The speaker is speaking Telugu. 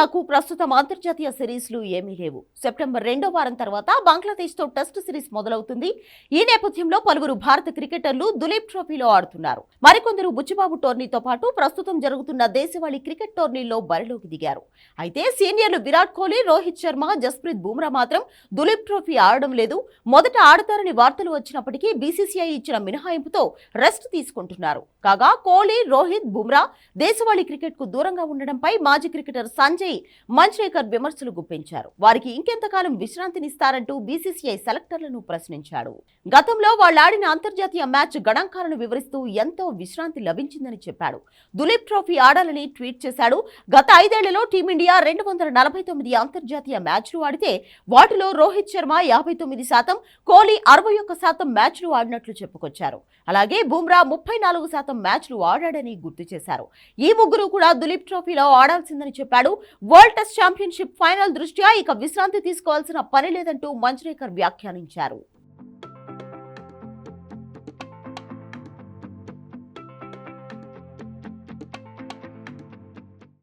టీమిండియాకు ప్రస్తుతం అంతర్జాతీయ సిరీస్లు ఏమీ లేవు. సెప్టెంబర్ 2వ వారం తర్వాత బంగ్లాదేశ్తో టెస్ట్ సిరీస్ మొదలవుతుంది. ఈ నేపథ్యంలో పలువురు భారత క్రికెటర్లు దులీప్ ట్రోఫీలో ఆడుతున్నారు. మరికొందరు బుచ్చిబాబు టోర్నీతో పాటు ప్రస్తుతం జరుగుతున్న దేశవాళీ క్రికెట్ టోర్నీల్లో బరిలోకి దిగారు. అయితే సీనియర్లు విరాట్ కోహ్లీ, రోహిత్ శర్మ, జస్ప్రీత్ బుమ్రా మాత్రం దులీప్ ట్రోఫీ ఆడడం లేదు. మొదట ఆడతారని వార్తలు వచ్చినప్పటికీ బీసీసీఐ ఇచ్చిన మినహాయింపుతో రెస్ట్ తీసుకుంటున్నారు. కాగా కోహ్లీ, రోహిత్, బుమ్రా దేశవాళీ క్రికెట్ కు దూరంగా ఉండడంపై మాజీ క్రికెటర్ సంజయ్ మంజ్రేకర్ విమర్శలు గుప్పించారు. వారికి ఇంకెంతకాలం విశ్రాంతినిస్తారంటూ బీసీసీఐ సెలెక్టర్లను ప్రశ్నించాడు. గతంలో వాళ్లాడిన అంతర్జాతీయ మ్యాచ్ గణాంకాలను వివరిస్తూ ఎంతో విశ్రాంతి లభించిందని చెప్పాడు. దులీప్ ట్రోఫీ ఆడాలని ట్వీట్ చేశాడు. గత 5 ఏళ్లలో టీమిండియా 249 అంతర్జాతీయ మ్యాచ్లు ఆడితే వాటిలో రోహిత్ శర్మ 59%, కోహ్లీ 61% మ్యాచ్లు ఆడినట్లు చెప్పుకొచ్చారు. అలాగే బుమ్రా 34% మ్యాచ్లు ఆడాడని గుర్తు చేశారు. ఈ ముగ్గురు కూడా దులీప్ ట్రోఫీలో ఆడాల్సిందని చెప్పాడు. వరల్డ్ టెస్ట్ ఛాంపియన్షిప్ ఫైనల్ దృష్ట్యా ఇక విశ్రాంతి తీసుకోవాల్సిన పని లేదంటూ మంజ్రేకర్ వ్యాఖ్యానించారు.